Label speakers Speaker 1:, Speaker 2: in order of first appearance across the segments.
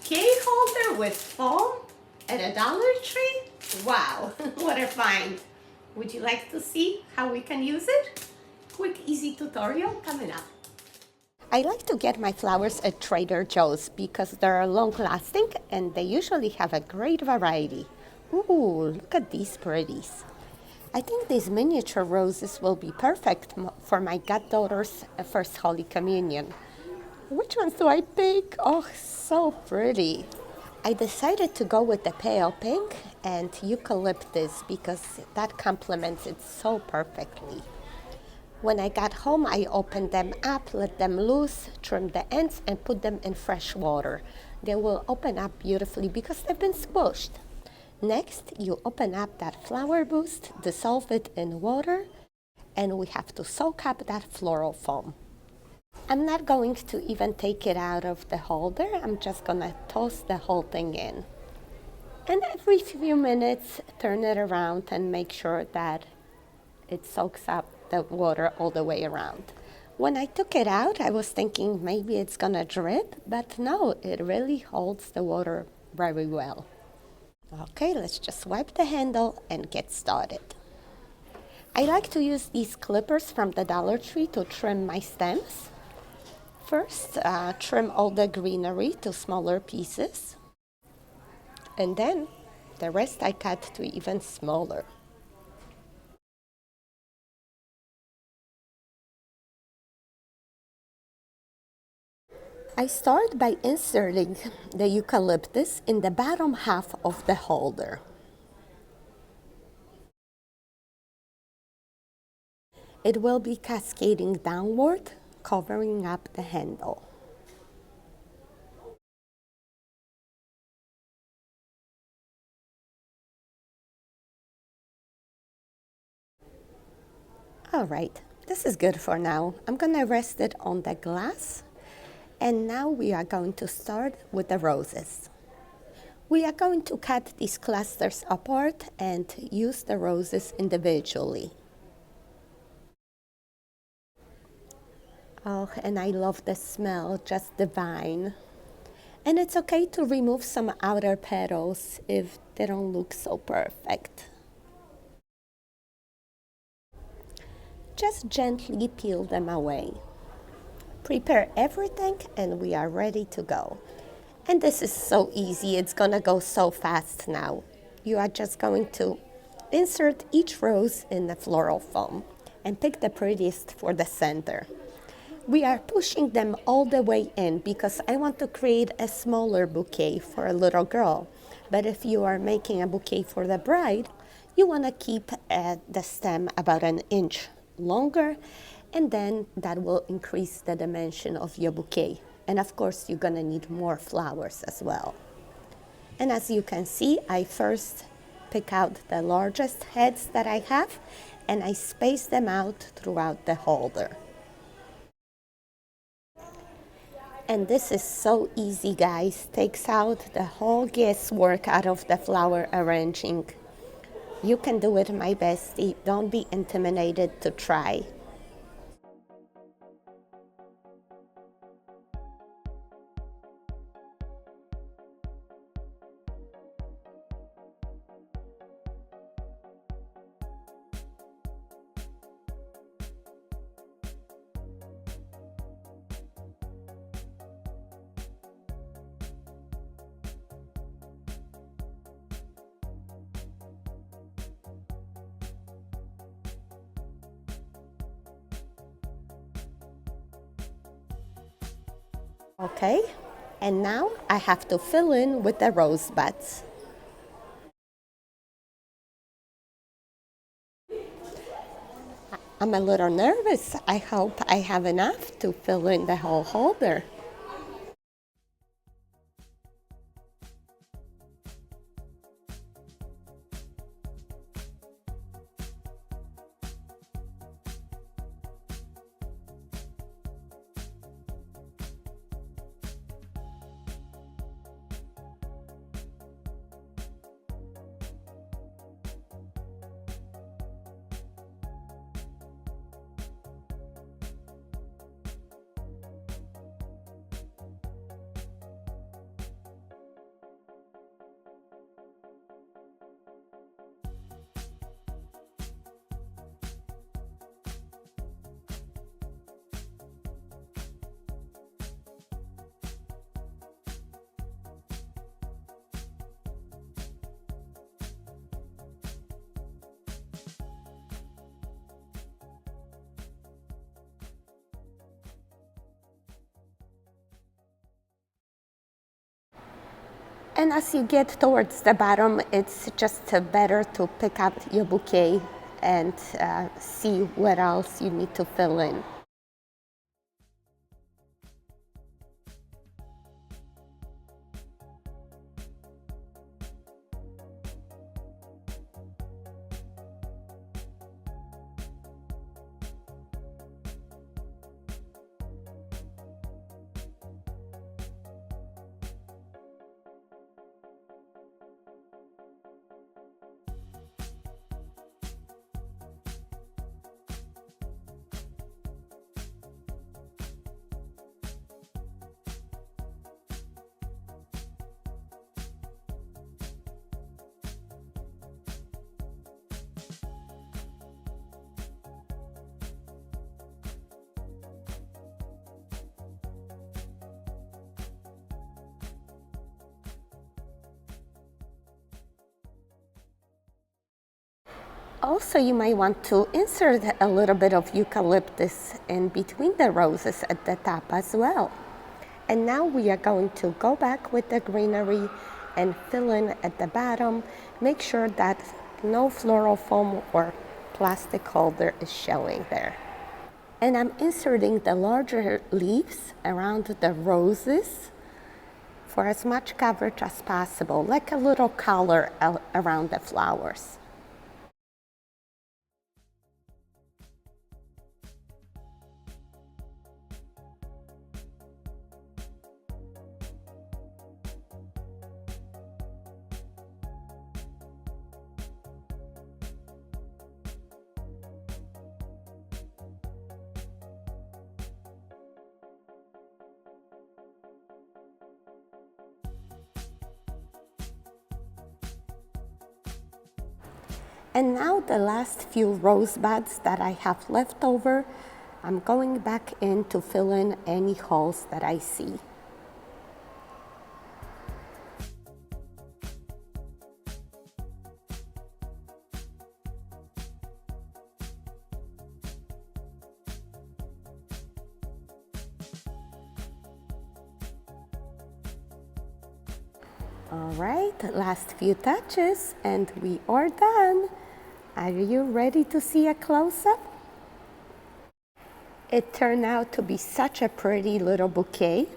Speaker 1: bouquet holder with foam at a Dollar Tree? Wow, what a find. Would you like to see how we can use it? Quick, easy tutorial coming up. I like to get my flowers at Trader Joe's because they're long-lasting and they usually have a great variety. Ooh, look at these pretties. I think these miniature roses will be perfect for my goddaughter's first Holy Communion. Which ones do I pick? Oh, so pretty. I decided to go with the pale pink and eucalyptus because that complements it so perfectly. When I got home, I opened them up, let them loose, trimmed the ends, and put them in fresh water. They will open up beautifully because they've been squished. Next, you open up that flower boost, dissolve it in water, and we have to soak up that floral foam. I'm not going to even take it out of the holder. I'm just gonna toss the whole thing in. And every few minutes, turn it around and make sure that it soaks up the water all the way around. When I took it out, I was thinking maybe it's gonna drip, but no, it really holds the water very well. Okay, let's just wipe the handle and get started. I like to use these clippers from the Dollar Tree to trim my stems. First, trim all the greenery to smaller pieces. And then the rest I cut to even smaller. I start by inserting the eucalyptus in the bottom half of the holder. It will be cascading downward, covering up the handle. All right, this is good for now. I'm gonna rest it on the glass. And now we are going to start with the roses. We are going to cut these clusters apart and use the roses individually. Oh, and I love the smell, just divine. And it's okay to remove some outer petals if they don't look so perfect. Just gently peel them away. Prepare everything and we are ready to go. And this is so easy, it's gonna go so fast now. You are just going to insert each rose in the floral foam and pick the prettiest for the center. We are pushing them all the way in because I want to create a smaller bouquet for a little girl. But if you are making a bouquet for the bride, you wanna keep the stem about an inch longer, and then that will increase the dimension of your bouquet. And of course, you're gonna need more flowers as well. And as you can see, I first pick out the largest heads that I have, and I space them out throughout the holder. And this is so easy, guys. Takes out the whole guesswork out of the flower arranging. You can do it, my bestie. Don't be intimidated to try. Okay, and now I have to fill in with the rose buds. I'm a little nervous. I hope I have enough to fill in the whole holder. And as you get towards the bottom, it's just better to pick up your bouquet and see what else you need to fill in. Also, you might want to insert a little bit of eucalyptus in between the roses at the top as well. And now we are going to go back with the greenery and fill in at the bottom. Make sure that no floral foam or plastic holder is showing there. And I'm inserting the larger leaves around the roses for as much coverage as possible, like a little collar around the flowers. And now the last few rose buds that I have left over, I'm going back in to fill in any holes that I see. All right, last few touches and we are done. Are you ready to see a close-up? It turned out to be such a pretty little bouquet,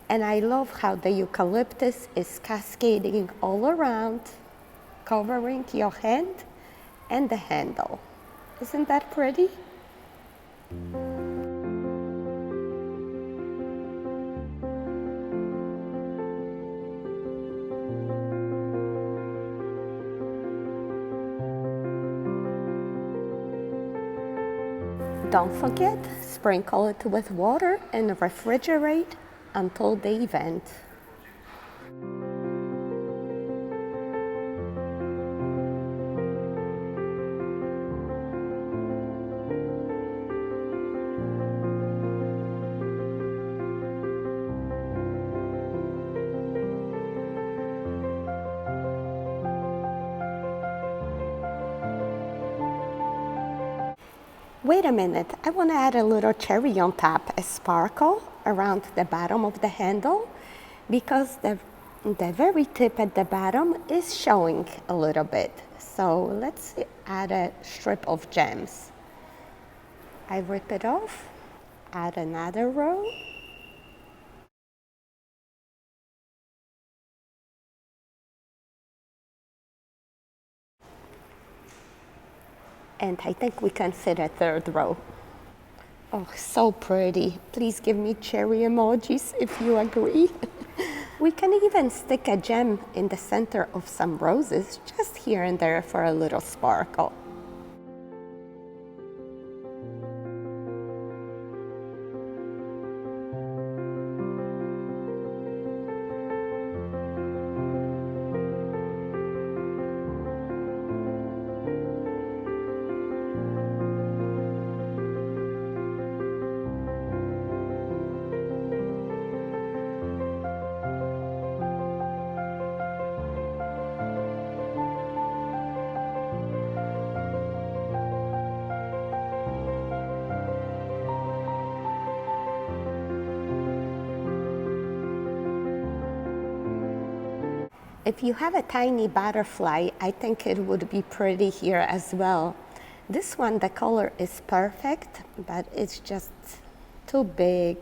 Speaker 1: and I love how the eucalyptus is cascading all around, covering your hand and the handle. Isn't that pretty? Don't forget, sprinkle it with water and refrigerate until the event. Wait a minute, I want to add a little cherry on top, a sparkle around the bottom of the handle, because the very tip at the bottom is showing a little bit. So let's add a strip of gems. I rip it off, add another row. And I think we can fit a third row. Oh, so pretty. Please give me cherry emojis if you agree. We can even stick a gem in the center of some roses, just here and there for a little sparkle. If you have a tiny butterfly, I think it would be pretty here as well. This one, the color is perfect, but it's just too big.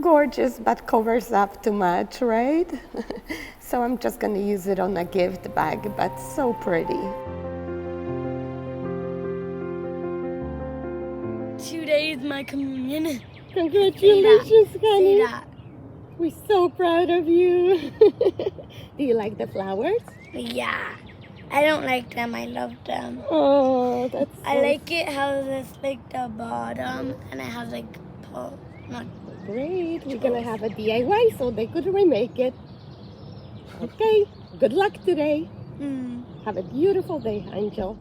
Speaker 1: Gorgeous, but covers up too much, right? So I'm just gonna use it on a gift bag, but so pretty.
Speaker 2: Today is my communion.
Speaker 1: Congratulations,
Speaker 2: Say
Speaker 1: honey.
Speaker 2: that.
Speaker 1: We're so proud of you. Do you like the flowers?
Speaker 2: Yeah. I don't like them. I love them.
Speaker 1: Oh, that's so
Speaker 2: I like it how this like the bottom and it has like not
Speaker 1: great. We're gonna have a DIY so they could remake it. Okay, good luck today. Have a beautiful day, Angel.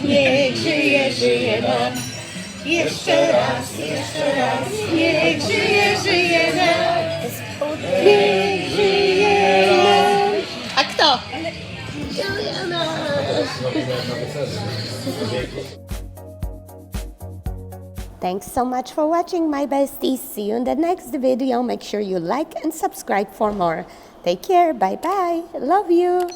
Speaker 1: Niech żyje, żyje nam. Jeszcze raz, niech żyje, żyje nam. Niech żyje nam. A kto? Thanks so much for watching, my besties. See you in the next video. Make sure you like and subscribe for more. Take care. Bye bye. Love you.